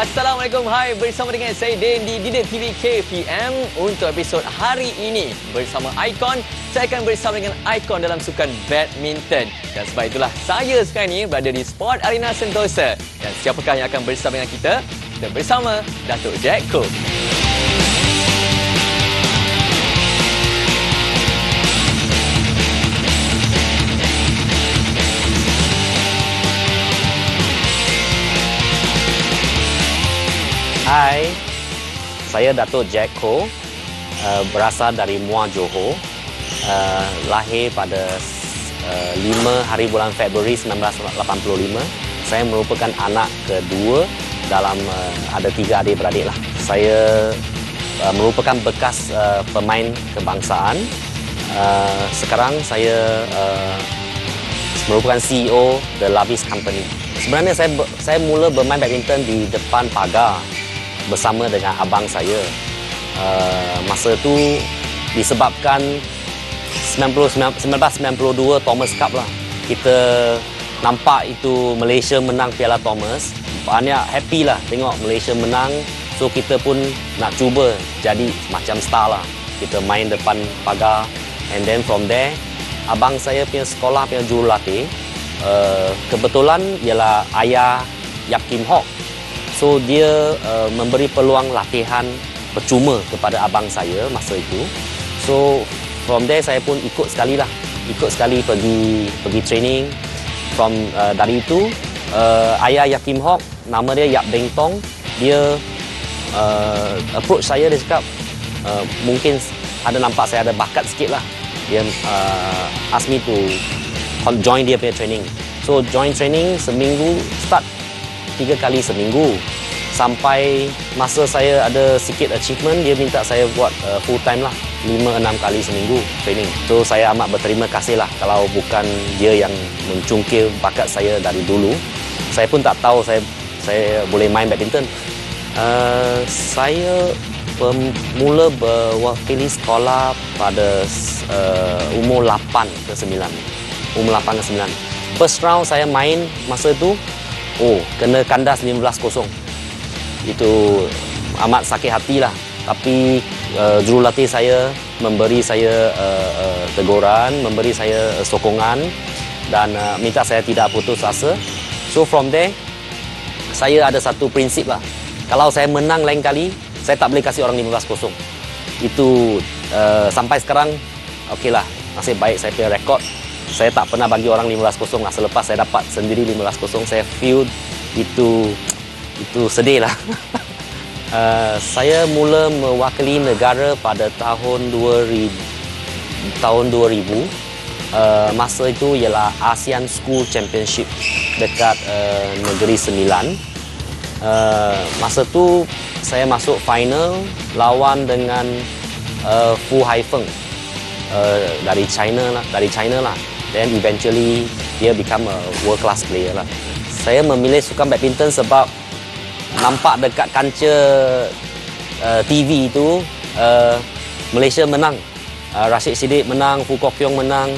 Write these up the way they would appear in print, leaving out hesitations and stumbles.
Assalamualaikum, hai, bersama dengan saya Den di Didik TV KPM. Untuk episod hari ini bersama Icon, saya akan bersama dengan Icon dalam sukan badminton. Dan sebab itulah saya sekarang ini berada di Sport Arena Sentosa. Dan siapakah yang akan bersama dengan kita? Kita bersama Datuk Jack Koh. Hai, saya Datuk Jack Koh, berasal dari Muar Johor, lahir pada 5 hari bulan Februari 1985. Saya merupakan anak kedua dalam ada 3 adik-beradik lah. Saya merupakan bekas pemain kebangsaan. Sekarang saya merupakan CEO The Lavis Company. Sebenarnya saya mula bermain badminton di depan pagar bersama dengan abang saya. Masa itu disebabkan 1992 Thomas Cup lah. Kita nampak itu Malaysia menang Piala Thomas. Banyak happy lah tengok Malaysia menang. So kita pun nak cuba jadi macam star lah. Kita main depan pagar. And then from there, abang saya punya sekolah punya jurulatih kebetulan ialah ayah Yap Kim Hock. So dia memberi peluang latihan percuma kepada abang saya masa itu. So from there saya pun ikut sekali pergi training. From dari itu ayah Yap Kim Hock, nama dia Yap Beng Tong, dia approach saya, dia cakap mungkin ada nampak saya ada bakat sikit lah. Dia ask me to join dia punya training. So join training seminggu, start 3 kali seminggu. Sampai masa saya ada sikit achievement, dia minta saya buat full time lah, 5-6 kali seminggu training. So saya amat berterima kasih lah. Kalau bukan dia yang mencungkil bakat saya dari dulu, saya pun tak tahu saya boleh main badminton. Saya mula berwakili sekolah pada umur 8 ke 9. First round saya main masa itu, kena kandas 15-0. Itu amat sakit hati lah. Tapi jurulatih saya memberi saya teguran, memberi saya sokongan dan minta saya tidak putus asa. So from there, saya ada satu prinsip lah. Kalau saya menang lain kali, saya tak boleh kasih orang 15-0. Itu sampai sekarang, okey lah, nasib baik saya punya rekod. Saya tak pernah bagi orang 15-0 lah. Selepas saya dapat sendiri 15-0, saya feel itu sedih lah. Saya mula mewakili negara pada tahun 2000. Masa itu ialah ASEAN School Championship dekat Negeri Sembilan. Masa tu saya masuk final lawan dengan Fu Haifeng dari China lah. Then eventually dia become a world class player lah. Saya memilih sukan badminton sebab nampak dekat kaca TV itu Malaysia menang, Rashid Siddiq menang, Foo Kok Keong menang,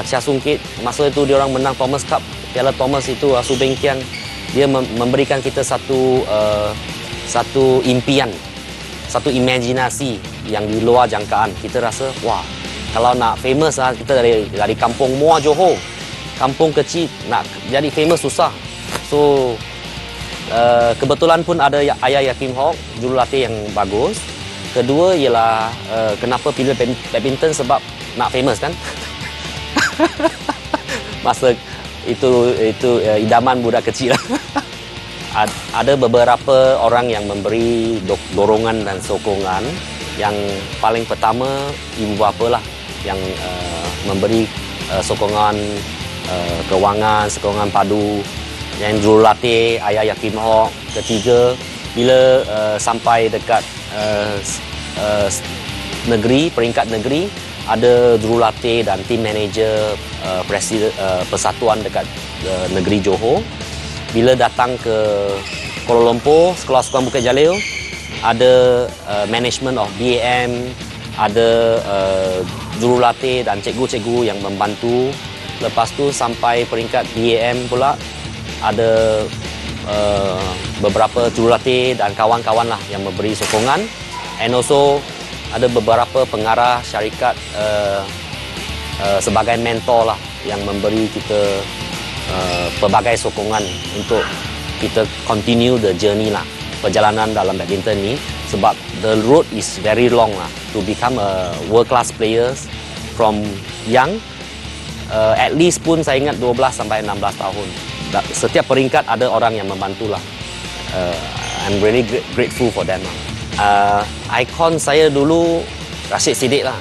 Chia Sung Kit. Masa itu dia orang menang Thomas Cup, Piala Thomas itu. Su Beng Kiang, dia memberikan kita satu impian, satu imajinasi yang di luar jangkaan. Kita rasa wah, kalau nak famous lah, kita dari kampung Muar Johor, kampung kecil, nak jadi famous susah. So kebetulan pun ada ayah Yap Kim Hock, jurulatih yang bagus. Kedua ialah kenapa pilih badminton, sebab nak famous kan. Masa itu idaman budak kecil. Ada beberapa orang yang memberi dorongan dan sokongan. Yang paling pertama ibu bapa lah, yang memberi sokongan kewangan, sokongan padu. Yang jurulatih ayah Yap Kim Hock. Ketiga, bila sampai dekat peringkat negeri, ada jurulatih dan team manager presiden persatuan dekat negeri Johor. Bila datang ke Kuala Lumpur, Sekolah Sukan Bukit Jalil, ada management of BAM, ada jurulatih dan cikgu-cikgu yang membantu. Lepas tu sampai peringkat BAM pula, ada beberapa jurulatih dan kawan-kawan lah yang memberi sokongan, and also ada beberapa pengarah syarikat sebagai mentor lah yang memberi kita pelbagai sokongan untuk kita continue the journey lah, perjalanan dalam badminton ni, sebab the road is very long lah to become a world class players from young. At least pun saya ingat 12 sampai 16 tahun. Setiap peringkat ada orang yang membantu lah. I'm really grateful for them lah. Ikon saya dulu Rashid Siddiq lah.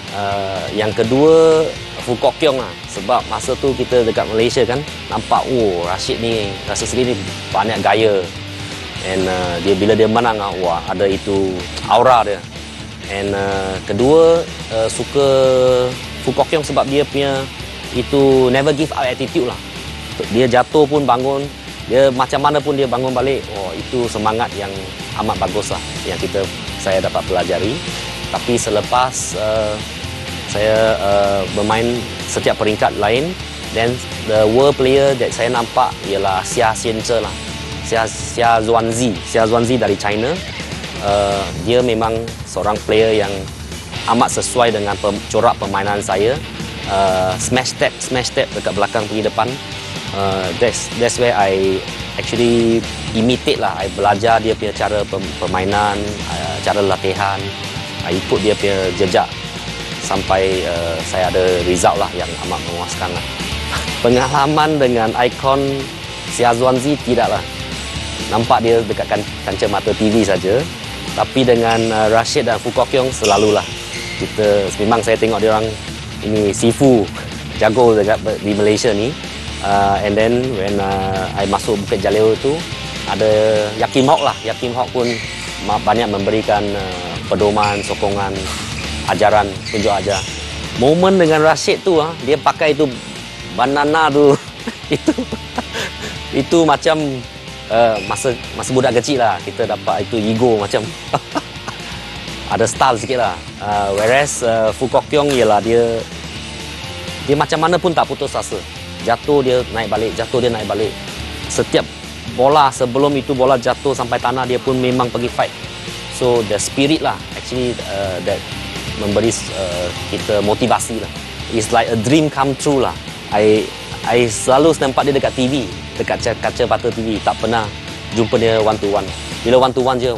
Yang kedua Foo Kok Keong lah. Sebab masa tu kita dekat Malaysia kan, nampak Rashid Siddiq ni banyak gaya. And bila dia menang wah, ada itu aura dia. And kedua suka Foo Kok Keong sebab dia punya itu never give up attitude lah. Dia jatuh pun bangun, dia macam mana pun dia bangun balik. Itu semangat yang amat bagus lah yang saya dapat pelajari. Tapi selepas saya bermain setiap peringkat lain, then the world player that saya nampak ialah Xia Xianzhe lah. Xia Zuanzi dari China. Dia memang seorang player yang amat sesuai dengan corak permainan saya. Smash step dekat belakang pergi depan. That's where I actually imitate lah. I belajar dia punya cara permainan, cara latihan. I ikut dia punya jejak sampai saya ada result lah yang amat memuaskan lah. Pengalaman dengan ikon Xia Zuanzi tidaklah. Nampak dia dekat kancah mata TV saja. Tapi dengan Rashid dan Foo Kok Keong selalulah. Memang saya tengok dia orang ini Sifu jago di Malaysia ni. And then when I masuk Bukit Jalil tu, ada Yakim Hok lah. Yakim Hok pun banyak memberikan pedoman, sokongan, ajaran, tunjuk ajar. Momen dengan Rashid tu, dia pakai itu banana tu, itu macam masa budak kecil lah. Kita dapat itu ego macam ada style sikit lah. Whereas Foo Kok Keong ialah dia macam mana pun tak putus asa. Jatuh dia naik balik, jatuh dia naik balik. Setiap bola sebelum itu bola jatuh sampai tanah dia pun memang pergi fight. So the spirit lah actually that memberi kita motivasi lah. It's like a dream come true lah. I selalu nampak dia dekat TV, dekat kaca mata TV. Tak pernah jumpa dia one to one. Bila one to one je,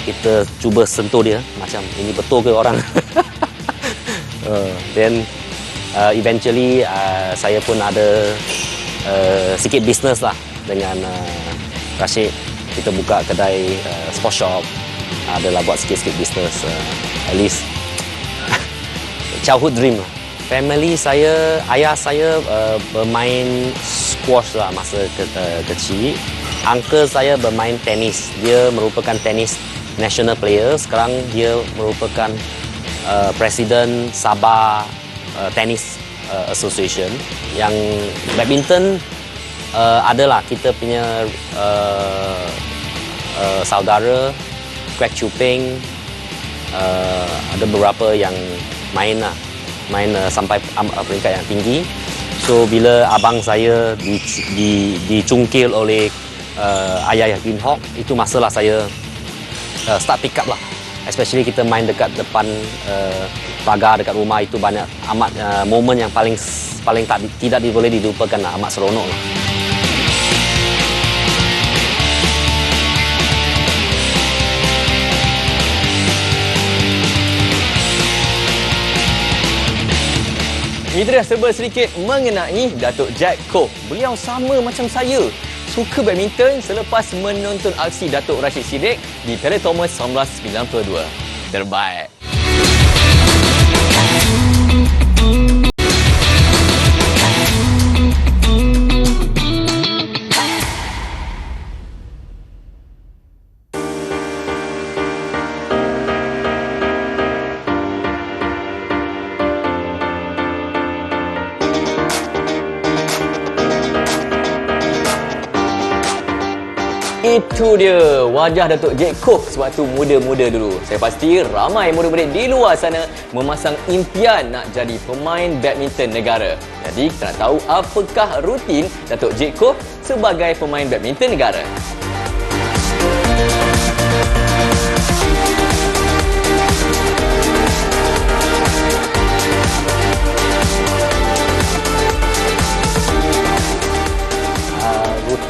kita cuba sentuh dia macam ini betul ke orang. Then eventually saya pun ada sikit bisnes lah dengan Rashid. Kita buka kedai sports shop, adalah buat sikit-sikit bisnes. At least childhood dream lah. Family saya, ayah saya bermain squash lah masa kecil. Uncle saya bermain tenis. Dia merupakan tenis national player. Sekarang dia merupakan presiden Sabah Tennis Association. Yang badminton adalah kita punya saudara Kwek Chu Peng, ada beberapa yang main sampai peringkat yang tinggi. So bila abang saya dicungkil oleh ayah Yakin Hok, itu masalah saya start pick up lah. Especially kita main dekat depan pagar dekat rumah, itu banyak amat momen yang paling tidak boleh dilupakan lah, amat seronok lah. Itu dah serba sedikit mengenai Datuk Jack Koh. Beliau sama macam saya, suka badminton selepas menonton aksi Datuk Rashid Siddiq di Piala Thomas 1992. Terbaik. Itu dia wajah Datuk Jack Koh sewaktu muda-muda dulu. Saya pasti ramai murid-murid di luar sana memasang impian nak jadi pemain badminton negara. Jadi kita nak tahu apakah rutin Datuk Jack Koh sebagai pemain badminton negara.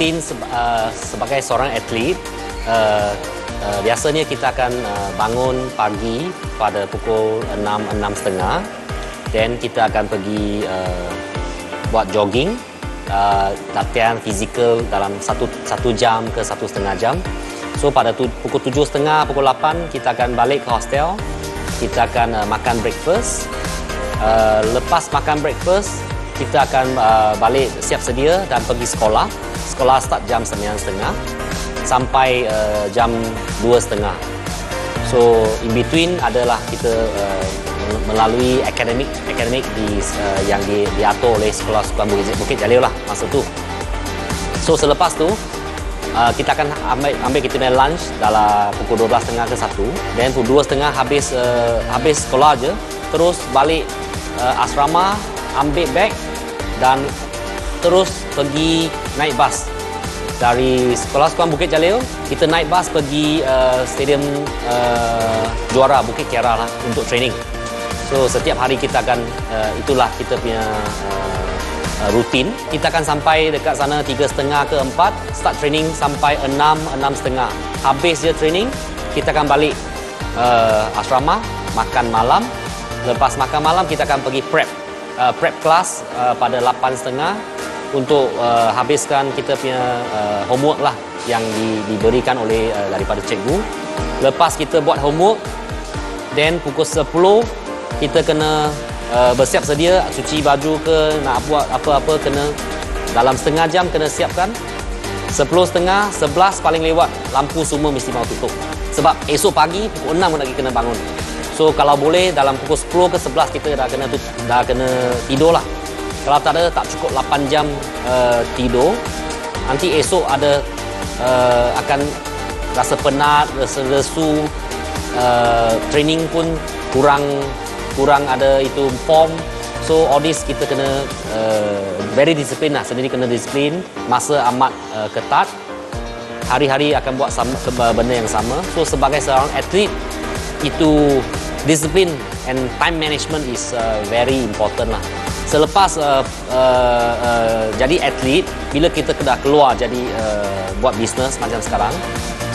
rutin sebagai seorang atlet. Biasanya kita akan bangun pagi pada pukul 6:30. Dan kita akan pergi buat jogging, latihan fizikal dalam satu jam ke 1,5 jam. So pada pukul 7:30, pukul 8 kita akan balik ke hostel. Kita akan makan breakfast. Lepas makan breakfast, kita akan balik siap sedia dan pergi sekolah. Sekolah start jam 9:30 sampai jam 2:30. So in between adalah kita melalui akademik yang diatur oleh Sekolah Sukan Bukit Jalil lah masa tu. So selepas tu kita akan ambil kita punya lunch dalam pukul 12:30 ke 1. Dan pukul 2:30 habis sekolah je, terus balik asrama, ambil beg dan terus pergi naik bas. Dari Sekolah Sukan Bukit Jalil, kita naik bas pergi stadium Juara Bukit Kiara lah untuk training. So setiap hari kita akan itulah kita punya rutin. Kita akan sampai dekat sana 3:30 ke 4, start training sampai 6:30. Habis je training, kita akan balik asrama, makan malam. Lepas makan malam kita akan pergi prep class pada 8:30 untuk habiskan kita punya homework lah yang diberikan oleh daripada cikgu. Lepas kita buat homework, then pukul 10 kita kena bersiap sedia, cuci baju ke, nak buat apa-apa, kena dalam setengah jam kena siapkan. 10:30, 11 paling lewat, lampu semua mesti mau tutup. Sebab esok pagi pukul 6 lagi kena bangun. So kalau boleh dalam pukul 10 ke 11 kita dah kena tidur lah. Kalau tak ada, tak cukup 8 jam tidur, nanti esok ada akan rasa penat, rasa lesu, training pun kurang ada itu form. So all this kita kena very disiplin lah, sendiri kena disiplin. Masa amat ketat, hari-hari akan buat benda yang sama. So sebagai seorang atlet, itu disiplin and time management is very important lah. Selepas jadi atlet, bila kita dah keluar jadi buat bisnes macam sekarang,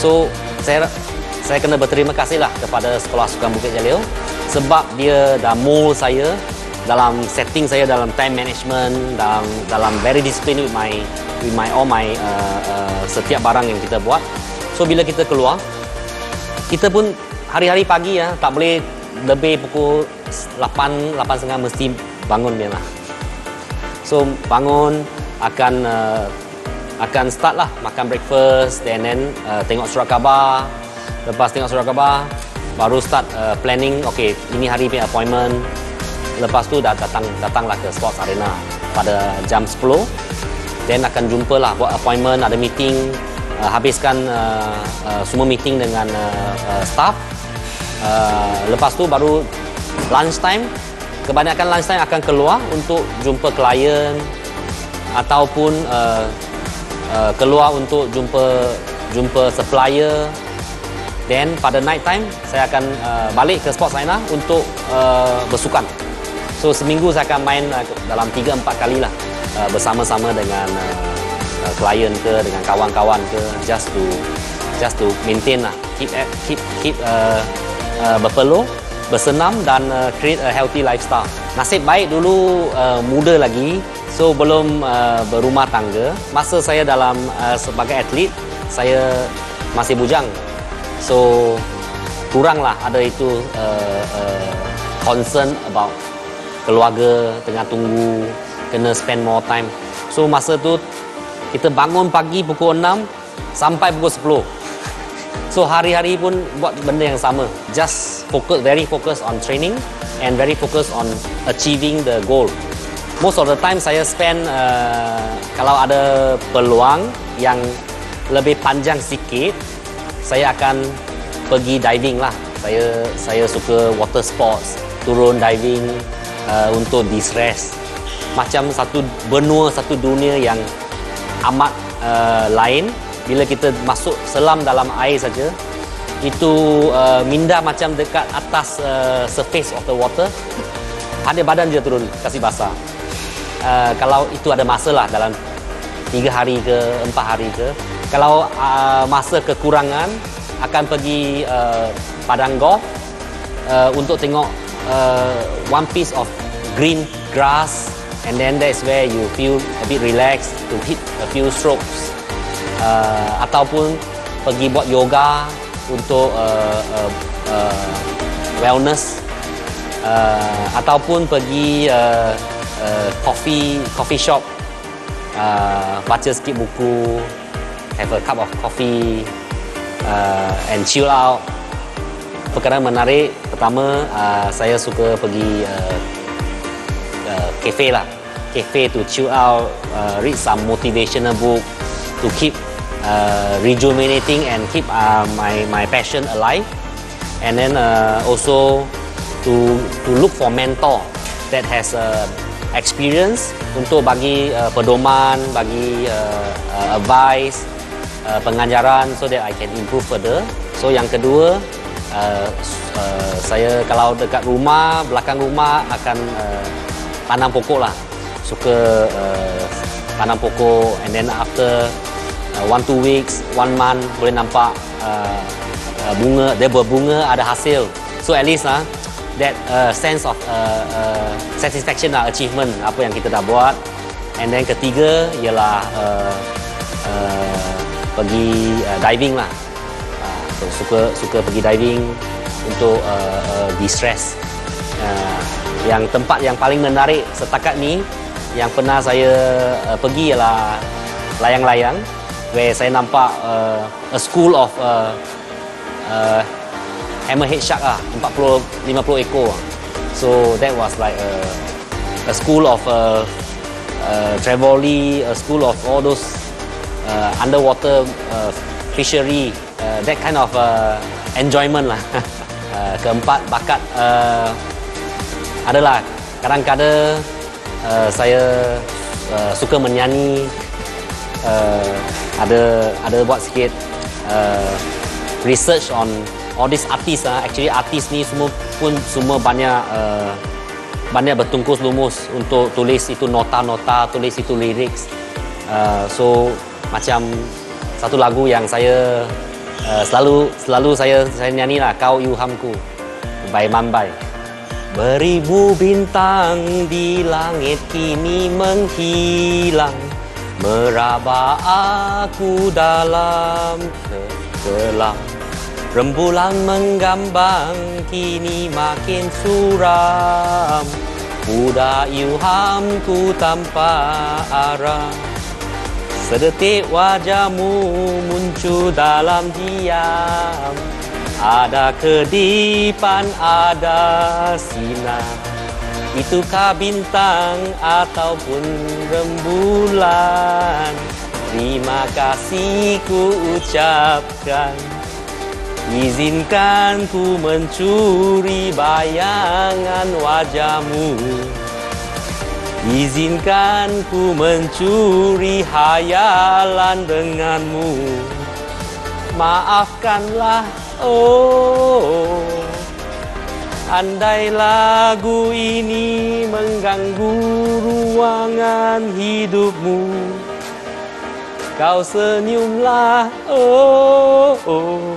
so saya kena berterima kasih lah kepada Sekolah Sukan Bukit Jalil sebab dia dah mold saya dalam setting saya dalam time management, dalam very discipline with my all my setiap barang yang kita buat. So bila kita keluar, kita pun hari-hari pagi ya, tak boleh lebih pukul 8:30 mesti bangun dia lah. So bangun akan start lah makan breakfast, and then tengok surat khabar. Lepas tengok surat khabar, baru start planning. Okay, ini hari punya appointment. Lepas tu dah datanglah ke Sports Arena pada jam 10. Then akan jumpa lah, buat appointment, ada meeting, habiskan semua meeting dengan staff. Lepas tu baru lunch time. Kebanyakan lunch time akan keluar untuk jumpa klien ataupun keluar untuk jumpa supplier. Then pada night time saya akan balik ke Sports Arena untuk bersukan. So seminggu saya akan main dalam 3-4 kali lah, bersama-sama dengan klien ke, dengan kawan-kawan ke, just to maintain lah, keep berpeluh, bersenam dan create a healthy lifestyle. Nasib baik dulu muda lagi, so belum berumah tangga. Masa saya dalam sebagai atlet, saya masih bujang. So kuranglah ada itu concern about keluarga, tengah tunggu, kena spend more time. So masa tu kita bangun pagi pukul 6 sampai pukul 10. So hari-hari pun buat benda yang sama. Just very focus on training and very focus on achieving the goal. Most of the time saya spend kalau ada peluang yang lebih panjang sikit, saya akan pergi diving lah. Saya suka water sports, turun diving untuk distress. Macam satu benua, satu dunia yang amat lain. Bila kita masuk selam dalam air saja, itu minda macam dekat atas surface of the water. Ada badan je turun, kasih basah. Kalau itu ada masa lah dalam 3 3 hari ke 4 hari ke. Kalau masa kekurangan akan pergi padang golf untuk tengok one piece of green grass, and then that's where you feel a bit relaxed to hit a few strokes. Ataupun pergi buat yoga untuk wellness, ataupun pergi coffee shop, baca sikit buku, have a cup of coffee, and chill out. Perkara menarik pertama, saya suka pergi cafe lah, cafe to chill out, read some motivational book to keep rejuvenating and keep my passion alive, and then also to look for mentor that has experience untuk bagi pedoman, bagi advice, pengajaran, so that I can improve further. So yang kedua, saya kalau dekat rumah, belakang rumah akan tanam pokok lah. Suka tanam pokok, and then after 1-2 weeks, 1 month boleh nampak bunga, dia berbunga, ada hasil. So at least that sense of satisfaction lah, achievement apa yang kita dah buat. And then ketiga ialah pergi diving lah. Suka pergi diving untuk de-stress. Yang tempat yang paling menarik setakat ni yang pernah saya pergi ialah layang-layang, where saya nampak a school of hammerhead shark lah, 40-50 ekor. So that was like a school of trevally, a school of all those underwater fishery, that kind of enjoyment lah. Keempat, bakat adalah kadang-kadang saya suka menyanyi, ada buat sikit research on all these artists. Actually artis ni semua banyak bertungkus lumus untuk tulis itu nota-nota, tulis itu lyrics. So macam satu lagu yang saya selalu saya nyanyi lah, Kau Ilhamku by Mambai. Beribu bintang di langit kini menghilang, meraba aku dalam kelam. Rembulan menggambang kini makin suram, kuda ilhamku tanpa arah. Sedetik wajahmu muncul dalam diam, ada kedipan, ada sinar. Itukah bintang ataupun rembulan? Terima kasih ku ucapkan. Izinkan ku mencuri bayangan wajahmu. Izinkan ku mencuri hayalan denganmu. Maafkanlah, oh, andai lagu ini mengganggu ruangan hidupmu. Kau senyumlah, oh, oh.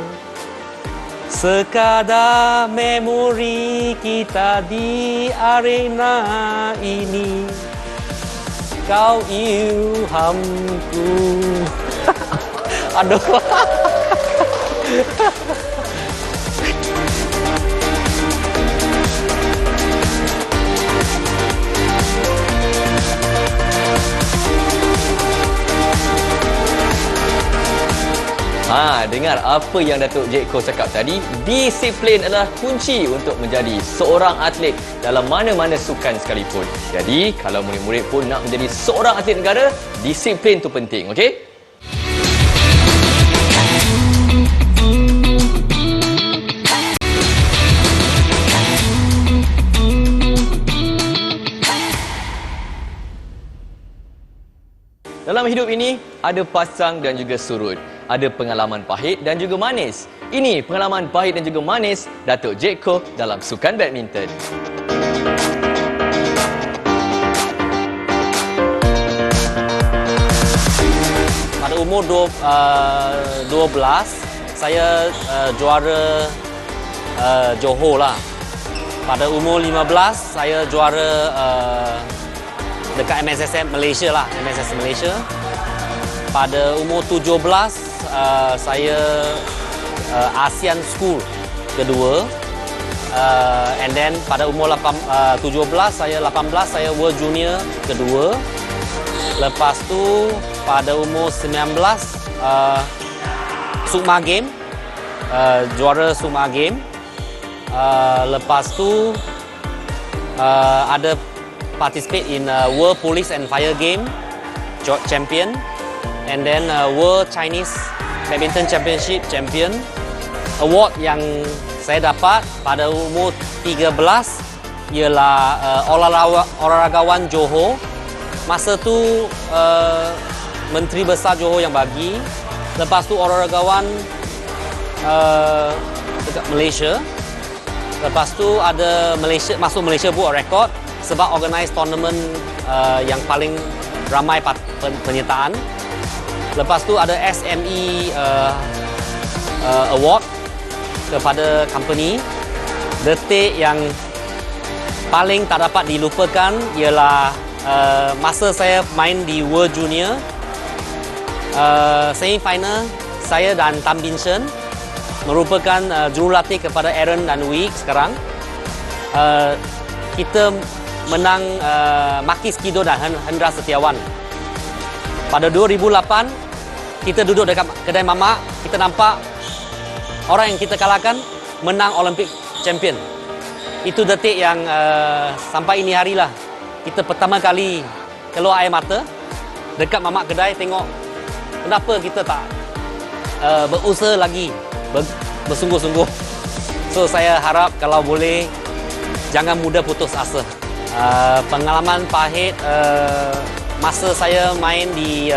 Sekadar memori kita di arena ini. Kau ilhamku. Aduh. Dengar apa yang Datuk Jek Koh cakap tadi. Disiplin adalah kunci untuk menjadi seorang atlet dalam mana-mana sukan sekalipun. Jadi, kalau murid-murid pun nak menjadi seorang atlet negara, disiplin tu penting, okey? Dalam hidup ini, ada pasang dan juga surut. Ada pengalaman pahit dan juga manis. Ini pengalaman pahit dan juga manis Datuk Jek Koh dalam sukan badminton. umur 12 saya juara Johor lah. Pada umur 15 saya juara dekat MSSM Malaysia lah, MSS Malaysia. Pada umur 17 saya ASEAN School kedua. And then pada umur 18 saya World Junior kedua. Lepas tu pada umur 19 Sukma Game, juara Sukma Game. Lepas tu ada participate in World Police and Fire Game champion, and then World Chinese Badminton Championship champion. Award yang saya dapat pada umur 13 ialah olahragawan Johor. Masa tu Menteri Besar Johor yang bagi. Lepas tu olahragawan dekat Malaysia. Lepas tu ada masuk Malaysia buat rekod sebab organize tournament yang paling ramai penyertaan. Lepas tu ada SME award kepada company. Detik yang paling tak dapat dilupakan ialah masa saya main di World Junior, semi-final saya dan Tam Bin Shen merupakan jurulatih kepada Aaron dan Wee sekarang. Kita menang Maki Skido dan Hendra Setiawan. Pada 2008 kita duduk dekat kedai mamak, kita nampak orang yang kita kalahkan menang Olympic champion. Itu detik yang sampai ini hari lah kita pertama kali keluar air mata dekat mamak kedai, tengok kenapa kita tak berusaha lagi, bersungguh-sungguh. So saya harap kalau boleh jangan mudah putus asa. Pengalaman pahit masa saya main di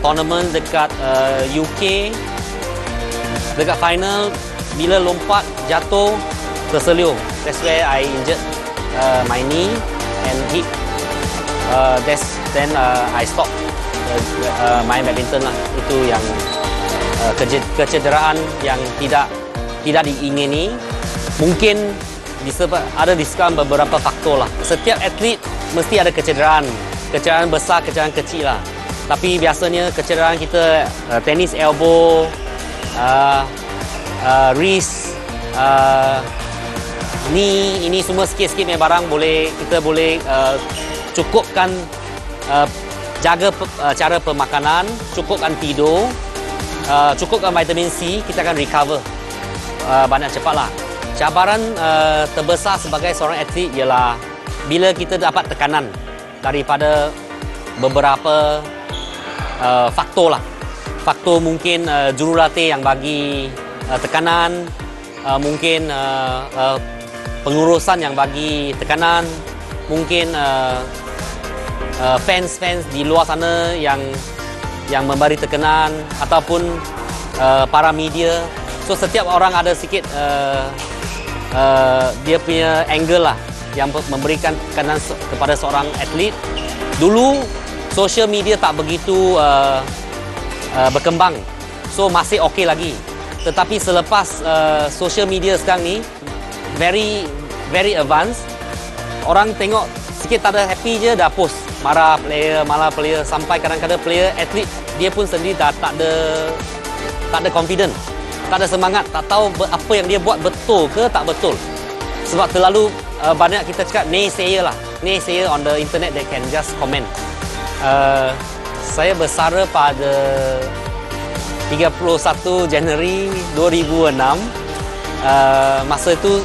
tournament dekat UK, dekat final, bila lompat jatuh terseluar. That's where I injured my knee and hip. Then I stop main badminton lah. Itu yang kecederaan yang tidak diingini. Mungkin ada disebabkan beberapa faktor lah. Setiap atlet mesti ada kecederaan besar, kecederaan kecil lah. Tapi biasanya kecederaan kita tenis elbow, wrist, knee, ini semua sikit-sikit punya barang kita boleh cukupkan, jaga cara pemakanan, cukupkan tidur, cukupkan vitamin C, kita akan recover banyak cepatlah. Cabaran terbesar sebagai seorang atlet ialah bila kita dapat tekanan daripada beberapa faktor lah. Faktor mungkin jurulatih yang bagi tekanan, mungkin pengurusan yang bagi tekanan, mungkin fans di luar sana yang memberi tekanan, ataupun para media. So setiap orang ada sikit dia punya angle lah yang memberikan tekanan kepada seorang atlet. Dulu social media tak begitu berkembang, so masih okey lagi. Tetapi selepas social media sekarang ni very advanced, orang tengok sikit tak ada happy je dah post marah player, sampai kadang-kadang player atlet dia pun sendiri dah tak ada confident, tak ada semangat, tak tahu apa yang dia buat betul ke tak betul. Sebab terlalu banyak kita cakap naysayer on the internet, they can just comment. Saya bersara pada 31 Januari 2006. Masa itu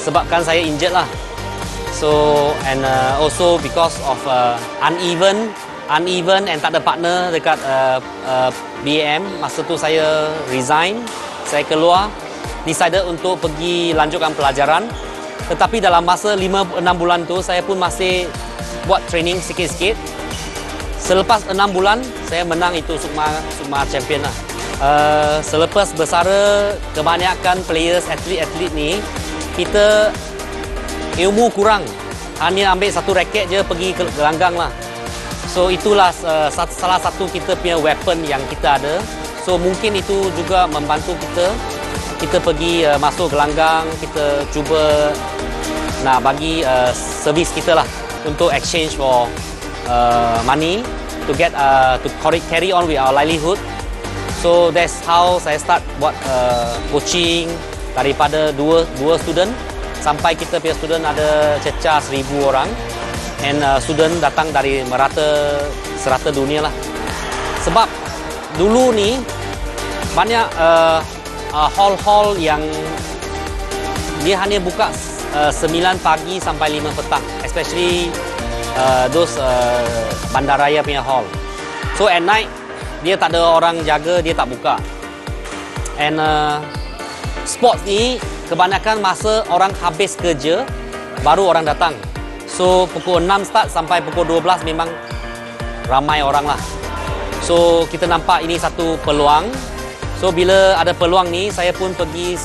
sebabkan saya injured lah. So and also because of uneven and tak ada partner dekat BAM. Masa tu saya resign, saya keluar, decided untuk pergi lanjutkan pelajaran. Tetapi dalam masa 5-6 bulan tu saya pun masih buat training sikit-sikit. Selepas 6 bulan saya menang itu Sukma Champion lah. Selepas bersara, kebanyakan players, atlet ni kita ilmu kurang, hanya ambil satu raket je pergi ke gelanggang lah. So itulah salah satu kita punya weapon yang kita ada. So mungkin itu juga membantu kita pergi masuk gelanggang, kita cuba nak bagi servis kita lah untuk exchange for money to get to carry on with our livelihood. So that's how saya start buat coaching daripada dua student sampai kita punya student ada cecah 1,000 orang, and student datang dari serata dunia lah. Sebab dulu ni banyak hall-hall yang dia hanya buka 9 pagi sampai 5 petang, especially those bandaraya punya hall. So at night dia tak ada orang jaga, dia tak buka. And sports ni kebanyakan masa orang habis kerja baru orang datang. So pukul 6 start sampai pukul 12 memang ramai orang lah. So kita nampak ini satu peluang. So bila ada peluang ni, saya pun pergi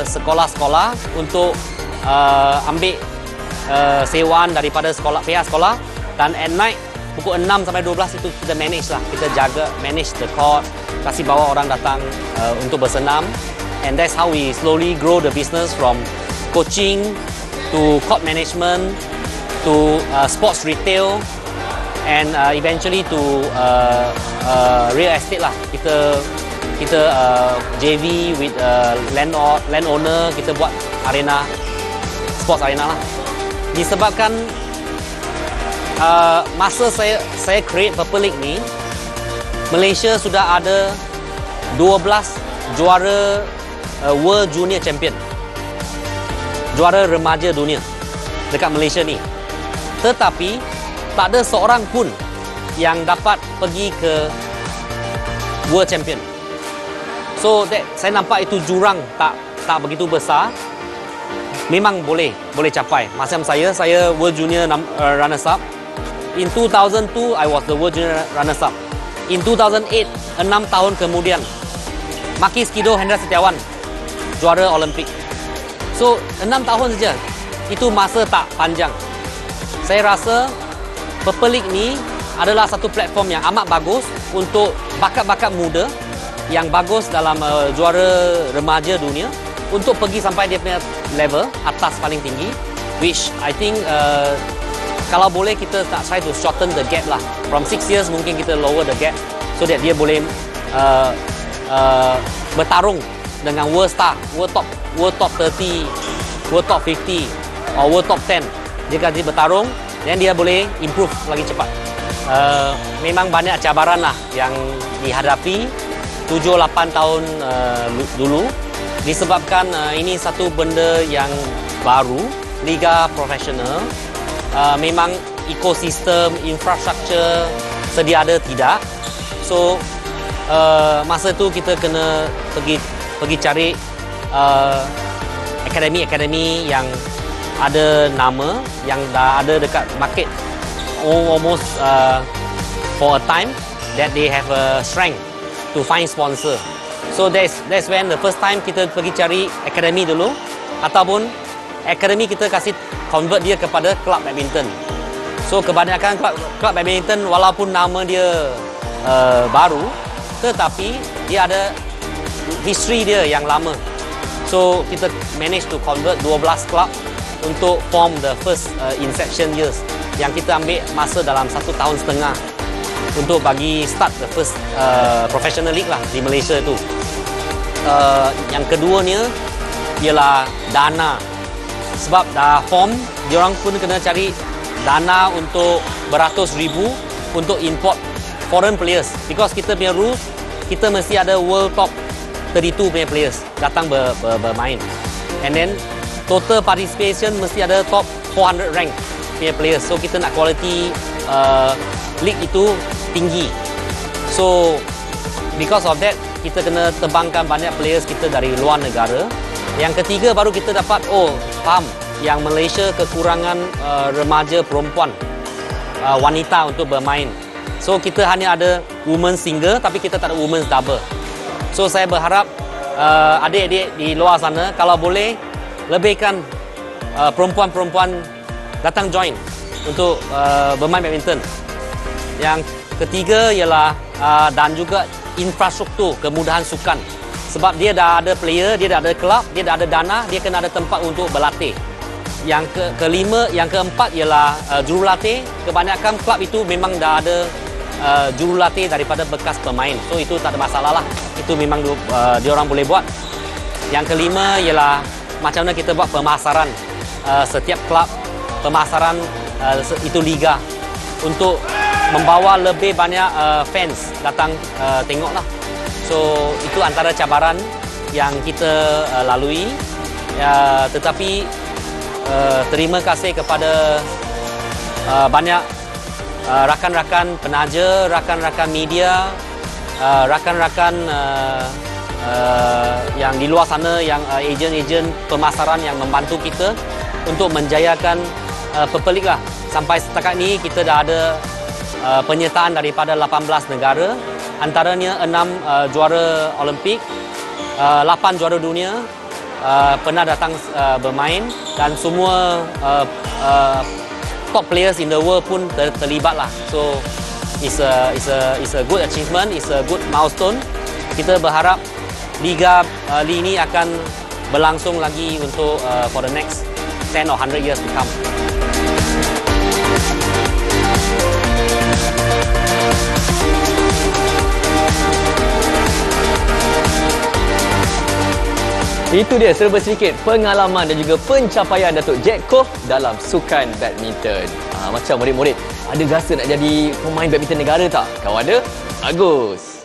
sekolah-sekolah untuk ambil sewaan daripada pihak sekolah, dan at night pukul 6 sampai 12 itu kita manage lah. Kita jaga, manage the court, kasih bawa orang datang untuk bersenam. And that's how we slowly grow the business from coaching to court management to sports retail, and eventually to real estate lah. Kita JV with landowner, kita buat arena, sports arena lah. Disebabkan masa saya create Purple League ni, Malaysia sudah ada 12 juara World Junior Champion, juara remaja dunia dekat Malaysia ni. Tetapi tak ada seorang pun yang dapat pergi ke World Champion. So saya nampak itu jurang tak begitu besar. Memang boleh capai. Macam saya World Junior runners up. In 2002 I was the World Junior runners up. In 2008, 6 tahun kemudian, Maki Skido Hendra Setiawan juara Olimpik. So 6 tahun saja. Itu masa tak panjang. Saya rasa Purple League ni adalah satu platform yang amat bagus untuk bakat-bakat muda yang bagus dalam juara remaja dunia untuk pergi sampai dia punya level atas paling tinggi, which I think kalau boleh kita tak try to shorten the gap lah. From 6 years mungkin kita lower the gap so that dia boleh bertarung dengan world star, world top 30, world top 50 or world top 10. Dia akan bertarung dan dia boleh improve lagi cepat. Memang banyak cabaran lah yang dihadapi 7-8 tahun dulu, disebabkan ini satu benda yang baru, liga profesional. Memang ekosistem, infrastruktur sedia ada tidak. So masa tu kita kena pergi cari akademi yang ada nama, yang dah ada dekat market almost for a time, that they have a strength to find sponsor. So that's when the first time kita pergi cari akademi dulu, ataupun akademi kita kasih convert dia kepada club badminton. So kebanyakan club badminton walaupun nama dia baru, tetapi dia ada history dia yang lama. So kita manage to convert 12 club untuk form the first inception years, yang kita ambil masa dalam 1 tahun setengah untuk bagi start the first professional league lah di Malaysia tu. Yang keduanya ialah dana. Sebab dah form, diorang pun kena cari dana untuk beratus ribu untuk import foreign players, because kita punya rules, kita mesti ada world top 32 punya players datang bermain, and then total participation mesti ada top 400 rank punya players. So kita nak quality league itu tinggi. So because of that, kita kena terbangkan banyak players kita dari luar negara. Yang ketiga baru kita dapat faham yang Malaysia kekurangan remaja perempuan, wanita untuk bermain. So kita hanya ada women's single tapi kita tak ada women's double. So saya berharap adik-adik di luar sana kalau boleh lebihkan perempuan-perempuan datang join untuk bermain badminton. Yang ketiga ialah dan juga infrastruktur kemudahan sukan. Sebab dia dah ada player, dia dah ada kelab, dia dah ada dana, dia kena ada tempat untuk berlatih. Yang kelima, yang keempat ialah jurulatih. Kebanyakan kelab itu memang dah ada jurulatih daripada bekas pemain. So itu tak ada masalah lah. Itu memang diorang boleh buat. Yang kelima ialah macam mana kita buat pemasaran setiap kelab, pemasaran itu liga untuk membawa lebih banyak fans datang tengok lah. So itu antara cabaran yang kita lalui. Tetapi terima kasih kepada banyak rakan-rakan penaja, rakan-rakan media, rakan-rakan yang di luar sana, yang ejen-ejen pemasaran yang membantu kita untuk menjayakan Pepelik lah. Sampai setakat ini kita dah ada penyertaan daripada 18 negara, antaranya 6 juara Olimpik, 8 juara dunia pernah datang bermain, dan semua top players in the world pun terlibat lah. So it's a good achievement, it's a good milestone. Kita berharap liga ini akan berlangsung lagi untuk for the next 10 or 100 years to come. Itu dia serba sedikit pengalaman dan juga pencapaian Datuk Jack Koh dalam sukan badminton. Macam murid-murid, ada rasa nak jadi pemain badminton negara tak? Kalau ada, bagus.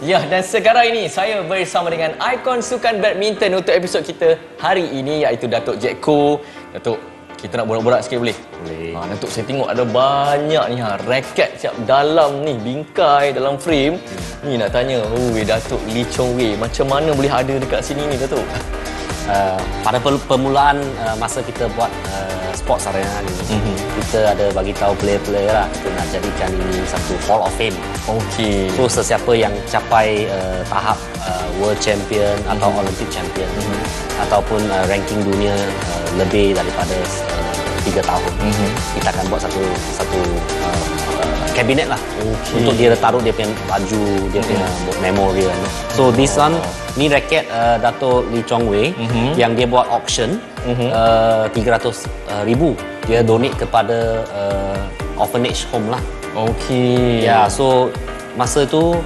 Ya, dan sekarang ini saya bersama dengan ikon sukan badminton untuk episod kita hari ini, iaitu Datuk Jack Koh. Datuk, kita nak borak-borak sikit boleh? Boleh. Datuk, saya tengok ada banyak ni raket siap dalam ni, bingkai dalam frame. Ni nak tanya, Datuk Lee Chong Wei, macam mana boleh ada dekat sini ni, Datuk? Pada permulaan masa kita buat sports arena ni, kita ada bagi tahu player-player lah, kita nak jadikan ini satu Hall of Fame. Okey. So sesiapa yang capai tahap World Champion atau Olympic Champion ataupun ranking dunia lebih daripada 3 tahun, kita akan buat satu kabinet lah, untuk dia taruh dia punya baju, dia punya memorial. So this one, ni raket Datuk Lee Chong Wei yang dia buat auction 300,000. Dia donate kepada orphanage home lah. Okey. Ya, so masa tu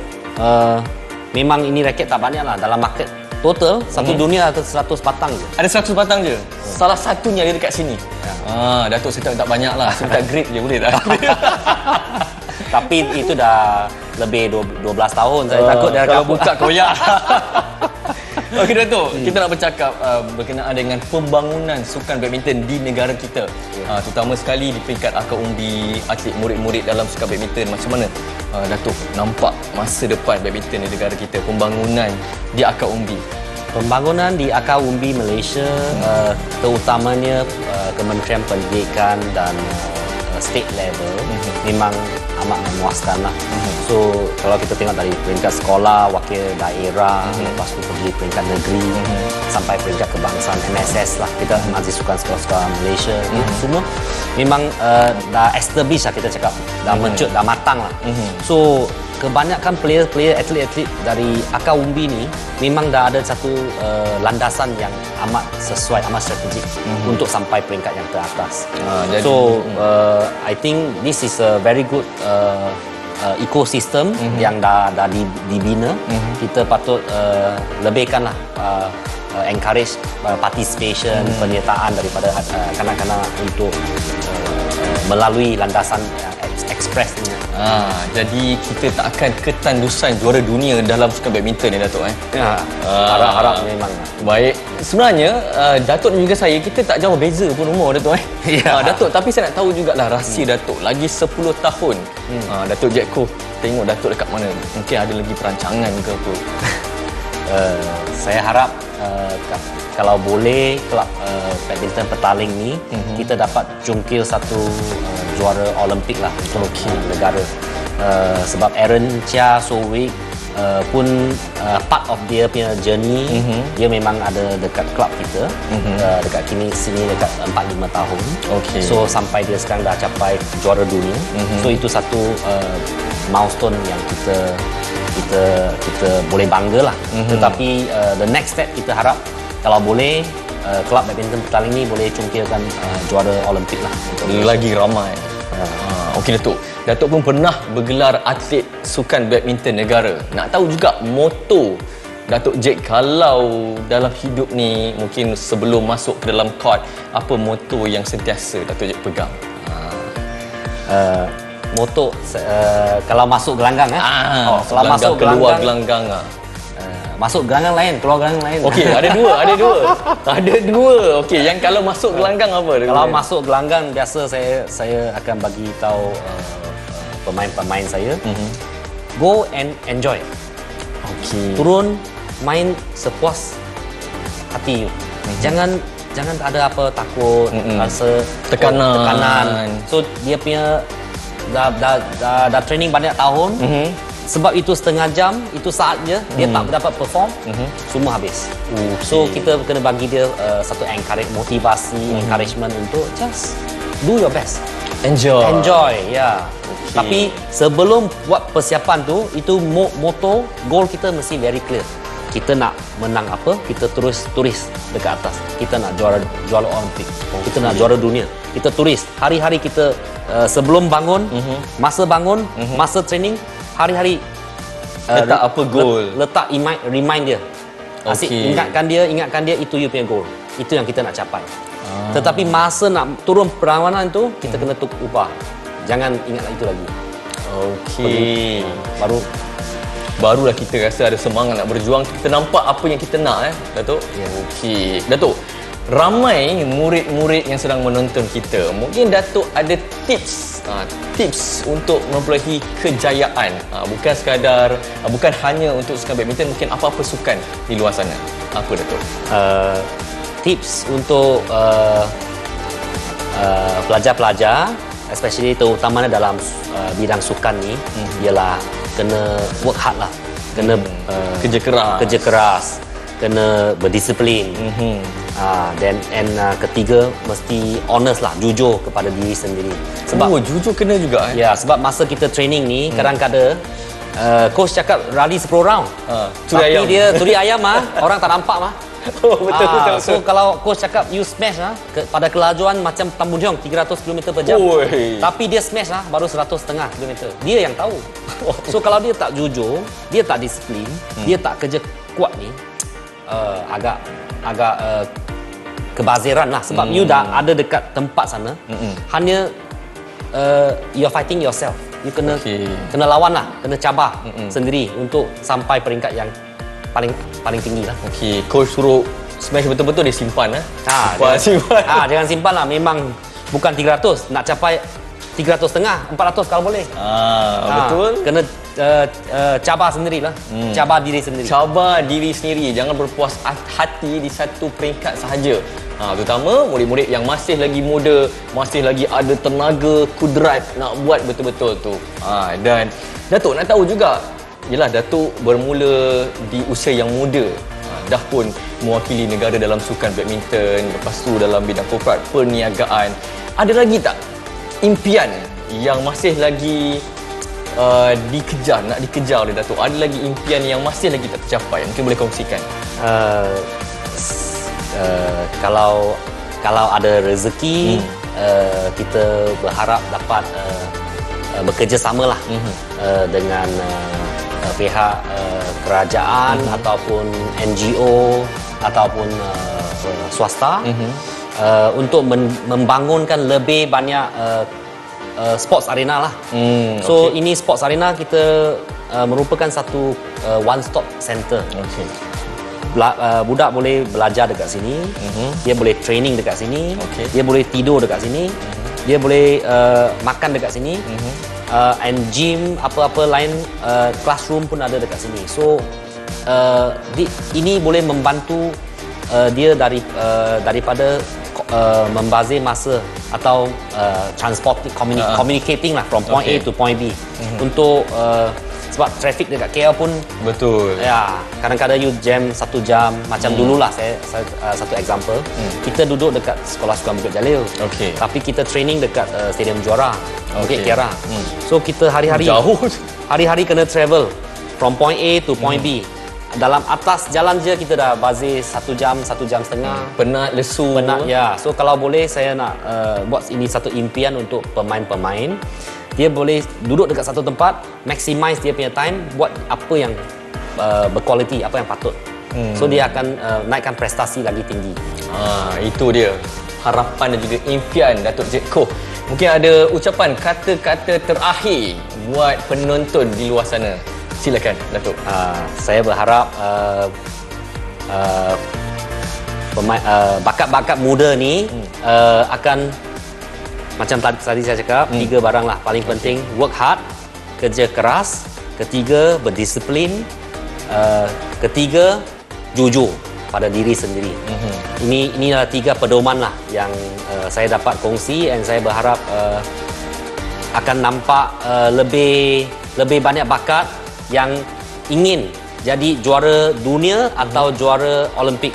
memang ini raket tak banyak lah dalam market. Total satu dunia ada 100 batang je. Ada 100 batang je? Salah satunya ada dekat sini? Ya. Datuk saya tak banyak lah. Saya minta grade je, boleh tak? Tapi itu dah lebih 12 tahun. Saya takut dia kalau buka koyak. Okey Datuk, kita nak bercakap berkenaan dengan pembangunan sukan badminton di negara kita. Terutama sekali di peringkat akar umbi atlet murid-murid dalam sukan badminton. Macam mana Datuk nampak masa depan badminton di negara kita, pembangunan di akar umbi? Pembangunan di akar umbi Malaysia, terutamanya Kementerian Pendidikan dan state level, memang amat memuaskan lah. So kalau kita tengok dari peringkat sekolah, wakil daerah, lepas tu pergi peringkat negeri, sampai peringkat kebangsaan, MSS lah, kita Majlis Sukan Sekolah-Sekolah Malaysia, semua memang dah establish lah, kita cakap dah mature, dah matang lah. So kebanyakan player-player, atlet-atlet dari akar umbi ni memang dah ada satu landasan yang amat sesuai, amat strategik untuk sampai peringkat yang teratas. So I think this is a very good ecosystem yang dah dibina. Kita patut lebihkanlah encourage participation, penyertaan daripada kanak-kanak untuk melalui landasan ekspres ni. Jadi kita tak akan ketandusan juara dunia dalam sukan badminton ya Datuk Ya, harap-harap memang. Baik. Sebenarnya Datuk dan juga saya, kita tak jauh beza pun umur Datuk Ya. Datuk, tapi saya nak tahu jugalah rahsia Datuk. Lagi 10 tahun Datuk Jack Koh tengok Datuk dekat mana? Mungkin ada lagi perancangan ke apa? Saya harap kalau boleh kelab badminton Petaling ni kita dapat jungkir satu juara Olimpik lah untuk negara. Sebab Aaron Chia So Week pun part of dia punya journey. Dia memang ada dekat klub kita, dekat sini dekat 4-5 tahun. Okey. So sampai dia sekarang dah capai juara dunia. So itu satu milestone yang kita boleh bangga lah. Tetapi the next step kita harap kalau boleh kelab badminton Petaling ni boleh cungkilkan juara Olimpik lah. Lagi ramai. Okey Datuk. Datuk pun pernah bergelar atlet sukan badminton negara. Nak tahu juga moto Datuk Jake kalau dalam hidup ni, mungkin sebelum masuk ke dalam court, apa moto yang sentiasa Datuk Jake pegang? Moto kalau masuk gelanggang kalau masuk keluar gelanggang masuk gelanggang lain, keluar gelanggang lain. Okey, ada dua. Okey, yang kalau masuk gelanggang apa? Kalau masuk gelanggang biasa saya akan bagi tahu pemain-pemain saya, go and enjoy. Okey. Turun main sepuas hati. Jangan ada apa takut, rasa tekanan. So dia punya dah training banyak tahun. Sebab itu setengah jam, itu saat dia tak dapat perform, semua habis. So kita kena bagi dia satu motivasi, encouragement untuk just do your best. Enjoy, ya. Okay. Tapi sebelum buat persiapan tu, itu moto, goal kita mesti very clear. Kita nak menang apa, kita terus tulis dekat atas. Kita nak juara Olimpik. Kita nak juara dunia. Kita tulis hari-hari kita sebelum bangun, masa bangun, masa training, hari-hari letak apa goal? Letak remind dia. Asyik ingatkan dia itu you punya goal. Itu yang kita nak capai. Tetapi masa nak turun perlawanan tu, kita kena ubah. Jangan ingat itu lagi. Okey. Barulah kita rasa ada semangat nak berjuang. Kita nampak apa yang kita nak, Datuk. Okey. Datuk, ramai murid-murid yang sedang menonton kita. Mungkin Datuk ada tips untuk memperaih kejayaan. Bukan hanya untuk sukan badminton, mungkin apa-apa sukan di luar sana. Apa Datuk? Tips untuk pelajar-pelajar, especially terutamanya dalam bidang sukan ni, ialah kena work hard lah. Kena kerja keras, kena berdisiplin. Ketiga, mesti honest lah, jujur kepada diri sendiri. Sebab jujur kena juga. Ya, sebab masa kita training ni, kadang-kadang coach cakap rally 10 round. Tapi dia turi ayam orang tak nampak Betul. So kalau coach cakap you smash pada kelajuan macam Tambun Jong 300 km per jam. Tapi dia smash baru 100.5 km. Dia yang tahu. So kalau dia tak jujur, dia tak disiplin, dia tak kerja kuat ni, agak kebaziran lah. Sebab you dah ada dekat tempat sana, hanya you're fighting yourself. You kena lawan lah, kena cabar sendiri untuk sampai peringkat yang paling tinggi lah. Okey, coach suruh smash betul-betul dia simpan simpan. Jangan simpan lah, memang bukan 300, nak capai 300.5, 400 kalau boleh. Betul. Kena cabar sendirilah. Cabar diri sendiri. Cabar diri sendiri, jangan berpuas hati di satu peringkat sahaja. Terutama murid-murid yang masih lagi muda, masih lagi ada tenaga, kudrat nak buat betul-betul tu. Dan Datuk nak tahu juga, yelah Datuk bermula di usia yang muda, dah pun mewakili negara dalam sukan badminton, lepas tu dalam bidang korporat, perniagaan. Ada lagi tak impian yang masih lagi nak dikejar oleh Datuk? Ada lagi impian yang masih lagi tak tercapai? Mungkin boleh kongsikan. Kalau ada rezeki, kita berharap dapat bekerjasama lah dengan pihak kerajaan ataupun NGO ataupun swasta untuk membangunkan lebih banyak sports arena lah. So ini sports arena kita merupakan satu one stop center. Budak boleh belajar dekat sini, dia boleh training dekat sini, dia boleh tidur dekat sini, dia boleh makan dekat sini, and gym apa-apa lain, classroom pun ada dekat sini. So ini boleh membantu dia daripada membazir masa atau communicating lah from point A to point B, untuk Sebab traffic dekat KL pun Betul. ya, kadang-kadang you jam 1 jam. Macam dululah saya satu example. Kita duduk dekat Sekolah Sukan Bukit Jalil. Okey. Tapi kita training dekat Stadium Juara Bukit Okey. Kiara. So kita hari-hari Jauh. hari-hari kena travel from point A to point B. Dalam atas jalan je kita dah bazir 1 jam, 1 jam setengah. Penat, lesu. Penat ya. So kalau boleh saya nak buat ini satu impian untuk pemain-pemain. Dia boleh duduk dekat satu tempat, maximize dia punya time, buat apa yang berkualiti, apa yang patut. So dia akan naikkan prestasi lagi tinggi. Itu dia harapan dan juga impian Datuk Jek Koh. Mungkin ada ucapan kata-kata terakhir buat penonton di luar sana. Silakan Datuk. Saya berharap bakat-bakat muda ni akan macam tadi saya cakap, 3 barang lah paling penting. Work hard, kerja keras. Ketiga, berdisiplin. Ketiga, jujur pada diri sendiri. Inilah 3 pedoman lah yang saya dapat kongsi, dan saya berharap akan nampak lebih banyak bakat yang ingin jadi juara dunia atau juara Olimpik.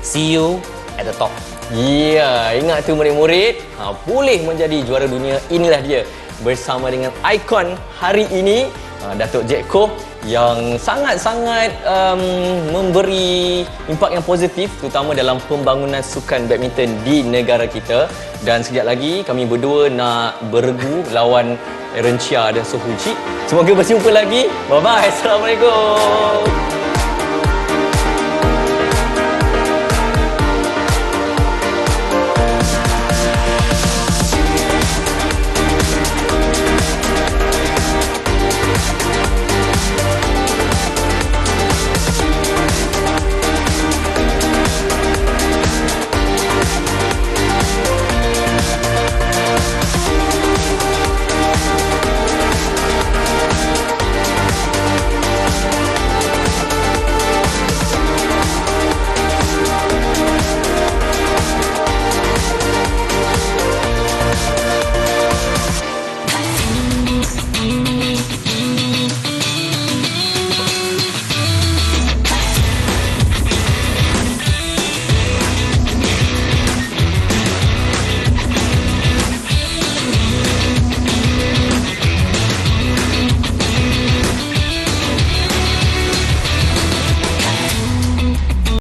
See you at the top. Ya, ingat tu murid-murid, boleh menjadi juara dunia. Inilah dia bersama dengan ikon hari ini, Datuk Jek Koh, yang sangat-sangat memberi impak yang positif terutama dalam pembangunan sukan badminton di negara kita. Dan sekejap lagi kami berdua nak beregu lawan Aaron Chia dan Soh Hoo Chi. Semoga berjumpa lagi. Bye-bye. Assalamualaikum.